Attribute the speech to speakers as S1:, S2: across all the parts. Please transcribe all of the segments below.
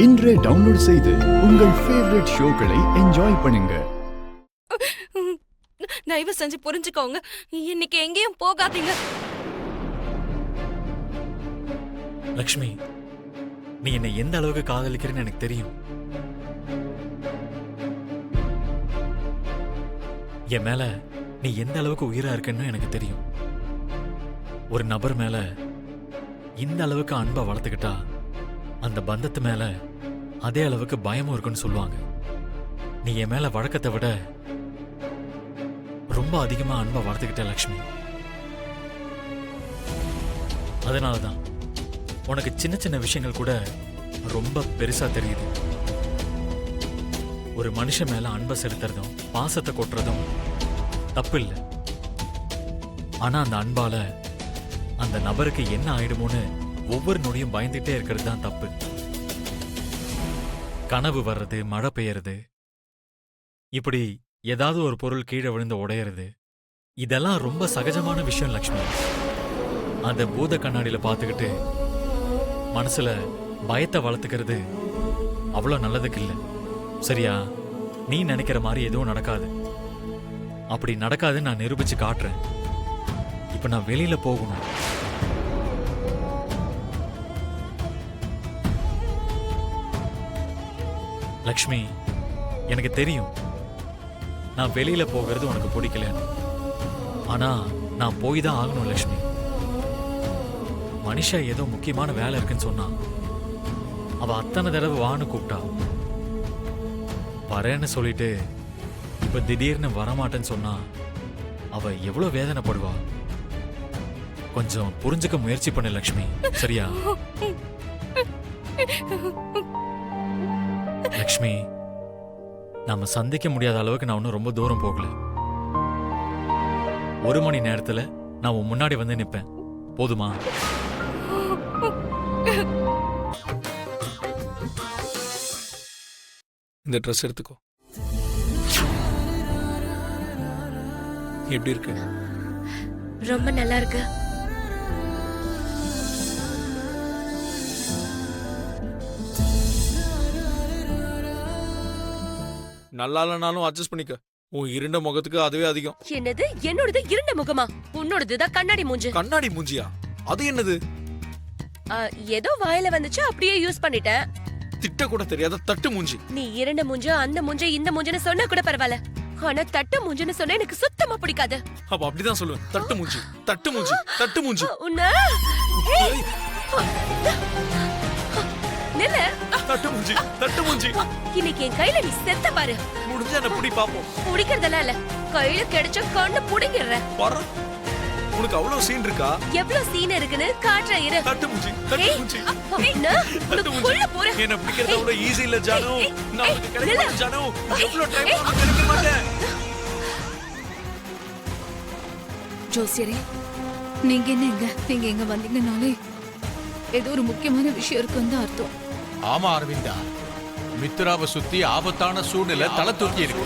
S1: இன்றே டவுன்லோட் செய்து உங்கள் ஃபேவரட் ஷோக்களை என்ஜாய் பண்ணுங்க.
S2: தயவு செஞ்சு புரிஞ்சுக்கோங்க, இன்னைக்கு எங்கேயும் போகாதீங்க.
S3: லக்ஷ்மி, நீ என்னை எந்த அளவுக்கு காதலிக்கிறேன்னு எனக்கு தெரியும். என் மேல நீ எந்த அளவுக்கு உயிரா இருக்குன்னு எனக்கு தெரியும். ஒரு நபர் மேல இந்த அளவுக்கு அன்பை வளர்த்துக்கிட்டா அந்த பந்தத்து மேல அதே அளவுக்கு பயமும் இருக்குன்னு சொல்லுவாங்க. நீ என் மேல வழக்கத்தை விட ரொம்ப அதிகமா அன்பை வளர்த்துக்கிட்ட லக்ஷ்மி. அதனாலதான் உனக்கு சின்ன சின்ன விஷயங்கள் கூட ரொம்ப பெருசா தெரியுது. ஒரு மனுஷன் மேல அன்பை செலுத்துறதும் பாசத்தை கொட்டுறதும் தப்பு இல்லை. ஆனா அந்த அன்பால அந்த நபருக்கு என்ன ஆயிடுமோன்னு ஒவ்வொரு நொடியும் பயந்துட்டே இருக்கிறது தான் தப்பு. கனவு வர்றது, மழை பெய்யறது, இப்படி ஏதாவது ஒரு பொருள் கீழே விழுந்து உடையறது, இதெல்லாம் ரொம்ப சகஜமான விஷயம் லக்ஷ்மி. அந்த பூத கண்ணாடியில பார்த்துக்கிட்டு மனசுல பயத்தை வளர்த்துக்கிறது அவ்வளோ நல்லதுக்கு இல்லை. சரியா? நீ நினைக்கிற மாதிரி எதுவும் நடக்காது. அப்படி நடக்காதுன்னு நான் நிரூபிச்சு காட்டுறேன். இப்ப நான் வெளியில போகணும். லக்ஷ்மி, எனக்கு தெரியும் நான் வெளியில போகிறது உனக்கு பிடிக்கலன்னு. ஆனா நான் போய் தான் ஆகணும் லக்ஷ்மி. மனுஷா ஏதோ முக்கியமான வேலை இருக்குன்னு சொன்னா அவ அத்தனை தடவை வான்னு கூப்பிட்டா. வரேன்னு சொல்லிட்டு இப்ப திடீர்னு வரமாட்டேன்னு சொன்னா அவ எவ்வளவு வேதனைப்படுவா. கொஞ்சம் புரிஞ்சுக்க முயற்சி பண்ணு லக்ஷ்மி. சரியா? லக்ஷ்மி, நாம சந்திக்க முடியாத அளவுக்கு நான் ஒன்னும் ரொம்ப தூரம் போகல. 1 மணி நேரத்துல நான் உன் முன்னாடி வந்து நிப்பேன். போதுமா?
S4: இந்த ட்ரெஸ் எடுத்துக்கோ. எப்படி இருக்கு?
S2: ரொம்ப நல்லா இருக்கு.
S4: நல்லா இல்லைனாலும் அட்ஜஸ்ட் பண்ணிக்க. உன் இருண்ட முகத்துக்கு அதுவே அதிகம்.
S2: என்னது? என்னோடது இருண்ட முகமா? உன்னோடதுதான் கண்ணாடி மூஞ்சி.
S4: கண்ணாடி மூஞ்சியா? அது என்னது?
S2: ஏதோ வாயில வந்துச்சு, அப்படியே யூஸ் பண்ணிட்டேன்.
S4: திட்ட கூட தெரியாத தட்டு மூஞ்சி.
S2: நீ இருண்ட மூஞ்ச, அந்த மூஞ்ச, இந்த மூஞ்சன்னு சொன்னா கூட பரவாயில்ல. ஆனா தட்டு மூஞ்சின்னு சொன்னா எனக்கு சுத்தமா பிடிக்காது.
S4: அப்ப அப்படிதான் சொல்லுவேன். தட்டு மூஞ்சி, தட்டு மூஞ்சி, தட்டு மூஞ்சி.
S2: உன்ன நில்ல.
S4: தட்டு மூஞ்சி, தட்டு மூஞ்சி.
S2: இன்னைக்கு என் கையில நீ செத்த பாரு.
S4: முடிஞ்சா என்ன புடி பாப்போம்.
S2: புடிக்கிறதெல்லாம் இல்ல, கையில கிடைச்ச கண்ணு புடிங்கிடுற.
S4: பாரு, உனக்கு அவ்வளவு சீன் இருக்கா?
S2: எவ்வளவு சீன் இருக்குன்னு காட்டுற இரு.
S4: தட்டு மூஞ்சி, தட்டு மூஞ்சி.
S2: தட்டு மூஞ்சி.
S4: என்ன பிடிக்கிறது அவ்வளவு ஈஸி இல்ல ஜானு. நான் உனக்கு கிடைக்க மாட்டேன் ஜானு. எவ்வளவு டைம் ஆனாலும் கிடைக்க மாட்டேன்.
S5: ஜோசியரே, நீங்க என்ன எங்க வந்தீங்கனாலே ஏதோ ஒரு முக்கியமான விஷயம் இருக்குன்னு தான் அர்த்தம்.
S6: ஆமா அரவிந்தா, மித்ராவை சுத்தி ஆபத்தான சூழ்நிலை தலை தூக்கி இருக்கு.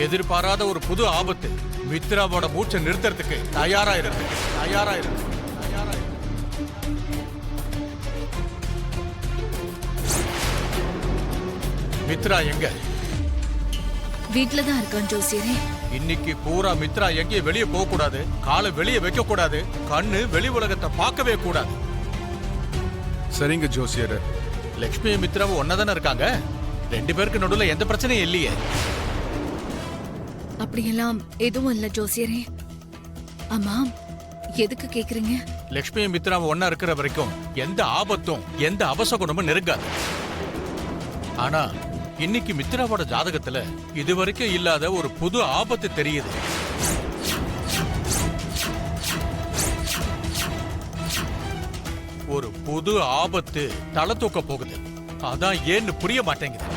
S6: எதிர்பாராத ஒரு புது ஆபத்து மித்ராவோட மூச்சை நிறுத்துறதுக்கு தயாரா இருக்கு. மித்ரா எங்க?
S5: வீட்ல தான் இருக்கான் ஜோசியரே.
S6: இன்னைக்கு பூரா மித்ரா எங்கேயும் வெளியே போக கூடாது, காலை வெளியே வைக்க கூடாது, கண்ணு வெளி உலகத்தை பார்க்கவே கூடாது.
S4: சரிங்க ஜோசியர்.
S6: லட்சுமி மித்ராவும் ஒன்னதானே இருக்காங்க. 2 பேருக்கு நடுவுல எந்த பிரச்சனையும் இல்லையே.
S5: அப்படியெல்லாம் எதுவும் இல்ல ஜோசியரே. ஆமா, எதுக்கு கேக்குறீங்க?
S6: லட்சுமி மித்ராவும் ஒன்னா இருக்கிற வரைக்கும் எந்த ஆபத்தும் எந்த அவசகுணமும் நெருங்காது. ஆனா இன்னைக்கு மித்ராவோட ஜாதகத்துல இதுவரைக்கும் இல்லாத ஒரு புது ஆபத்து தெரியுது. ஒரு புது ஆபத்து தலை தூக்க போகுது. அதான் ஏன்னு புரிய மாட்டேங்குது.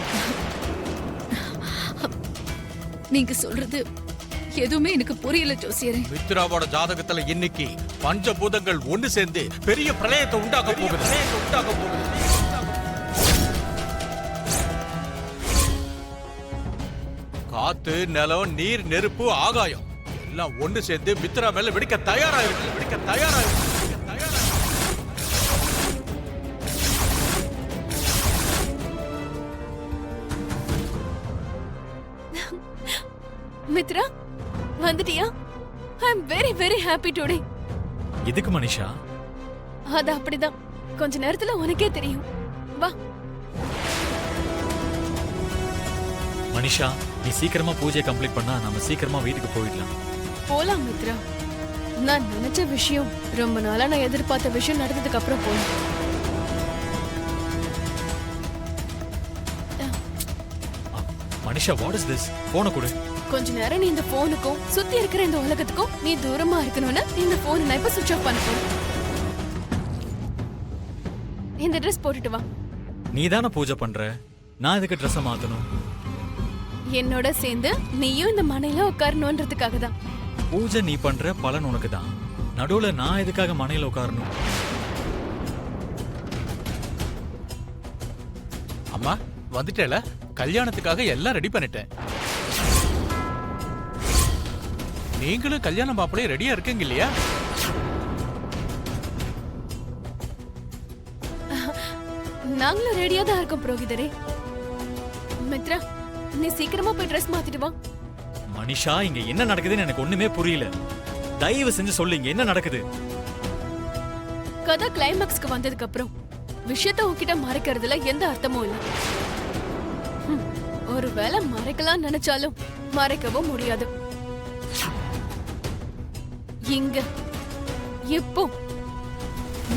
S5: நீங்க சொல்றது எதுவுமே எனக்கு புரியல ஜோசியரே.
S6: மித்ராவோட ஜாதகத்துல இன்னைக்கு பஞ்சபூதங்கள் ஒண்ணு சேர்ந்து பெரிய பிரளயத்தை உண்டாக்க போகுது. காத்து, நிலம், நீர், நெருப்பு, ஆகாயம் எல்லாம் ஒன்று சேர்ந்து மித்ரா மேல வெடிக்க தயாரா இருக்கு, வெடிக்க தயாரா இருக்கு, வெடிக்க தயாரா இருக்கு.
S5: மித்ரா வந்துட்டியா? I am very very happy today.
S3: எதுக்கு மனிஷா?
S5: அது அப்படிதான், கொஞ்ச நேரத்துல உனக்கே தெரியும். வா.
S3: மனிஷா, நீ சீக்கிரமா பூஜையை கம்ப்ளீட் பண்ணா நம்ம சீக்கிரமா வீட்டுக்கு போயிடலாம்.
S5: போலாம் மித்ரா. நான் நினைச்ச விஷயம், ரொம்ப நாளா நான் எதிர்பார்த்த விஷயம் நடந்ததுக்கு அப்புறம் போலாம்.
S3: Manisha, what is this? போன கொடு.
S5: கொஞ்ச நேரம் நீ இந்த போனுக்கும் சுத்தி இருக்கிற இந்த உலகத்துக்கும் நீ தூரமா இருக்கணும்னு இந்த போனை நான் இப்ப சுவிட்ச் ஆஃப் பண்ண போறேன். இந்த ட்ரெஸ் போட்டுட்டு வா.
S3: நீ தானே பூஜை பண்ற, நான் எதுக்கு ட்ரெஸ்ஸை மாத்தணும்?
S5: என்னோட சேர்ந்து நீயும் இந்த மனையில உட்காரணும்ன்றதுக்காக தான்.
S3: பூஜை நீ பண்ற, பலன் உனக்கு தான். நடுவுல நான் எதுக்காக மனையில உட்காரணும்?
S6: அம்மா வந்துட்டேல, கல்யாணத்துக்காக எல்லாம் ரெடி பண்ணிட்டேன். நீங்களும் கல்யாண மாப்பிள்ளைய ரெடியா இருக்கீங்க இல்லையா?
S5: நாங்களும் ரெடியா தான் இருக்கோம் புரோகிதரே. மித்ரா, நீ சீக்கிரமா போய் ட்ரெஸ் மாத்திட்டு வா.
S3: மனிஷா, இங்க என்ன நடக்குதுன்னு எனக்கு ஒண்ணுமே புரியல. தயவு செஞ்சு சொல்லு, இங்க என்ன நடக்குது?
S5: கதை கிளைமாக்ஸ்க்கு வந்ததுக்கு அப்புறம் விஷயத்தை உன்கிட்ட மறைக்கிறதுல எந்த அர்த்தமும் இல்ல. ஒருவேளை மறைக்கலாம் நினைச்சாலும் மறைக்கவும் முடியாது. இங்க எப்போ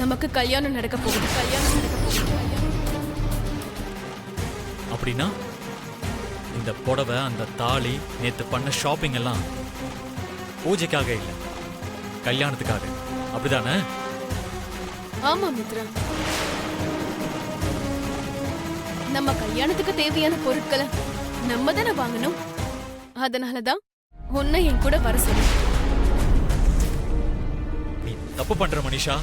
S5: நமக்கு கல்யாணம் நடக்க போகுது, கல்யாணம் நடக்க போகுது.
S3: அப்படின்னா இந்த புடவை, அந்த தாலி, நேத்து பண்ண ஷாப்பிங் எல்லாம் பூஜைக்காக இல்ல, கல்யாணத்துக்காக, அப்படிதானே?
S5: ஆமா மித்ரா, நம்ம கல்யாணத்துக்கு தேவையான பொருட்களை நம்ம தானே வாங்கணும். அதனாலதான் உன்னை என் கூட வர சொல்லு.
S3: நீ தப்பு பண்ற மனிஷா.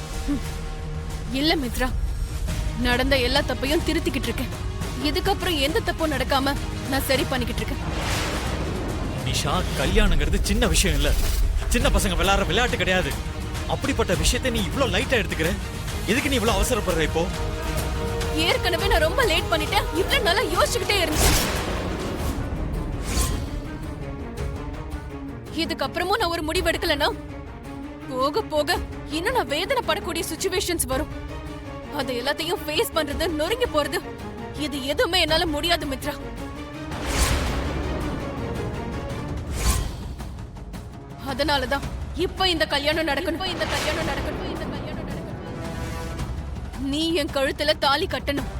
S5: இல்ல மித்ரா, நடந்த எல்லா தப்பையும் திருத்திக்கிட்டு இருக்கேன். இதுக்கப்புறம் எந்த தப்பும் நடக்காம நான் சரி பண்ணிக்கிட்டு இருக்கேன்.
S3: நிஷா, கல்யாணங்கிறது சின்ன விஷயம் இல்ல, சின்ன பசங்க விளையாடுற விளையாட்டு கிடையாது. அப்படிப்பட்ட விஷயத்தை நீ இவ்ளோ லைட்டா எடுத்துக்கிற. எதுக்கு நீ இவ்ளோ அவசரப்படுற இப்போ?
S5: ஏற்கனவே நான் ரொம்ப லேட் பண்ணிட்டேன். இவ்வளவு நல்லா யோசிச்சுக்கிட்டே இருந்தேன். இதுக்கப்புறமும் நான் ஒரு முடிவு எடுக்கலனா போக போக இன்னும் நான் வேதனைப்படக்கூடிய சிச்சுவேஷன்ஸ் வரும். அது எல்லாத்தையும் ஃபேஸ் பண்றது, நொறுங்கி போறது, இது எதுவுமே என்னால முடியாது மித்ரா. அதனாலதான் இப்ப இந்த கல்யாணம் நடக்கணும், இந்த கல்யாணம் நடக்கணும், இந்த கல்யாணம் நடக்கணும். நீ என் கழுத்துல தாலி கட்டணும்.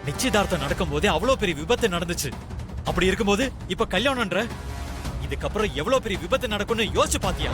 S3: நிச்சயதார்த்தம் நடக்கும் போதே அவ்வளவு பெரிய விபத்து நடந்துச்சு. அப்படி இருக்கும்போது இப்ப கல்யாணம்ன்ற, இதுக்கப்புறம் எவ்வளவு பெரிய விபத்து நடக்கும்னு யோசிச்சு பாத்தியா?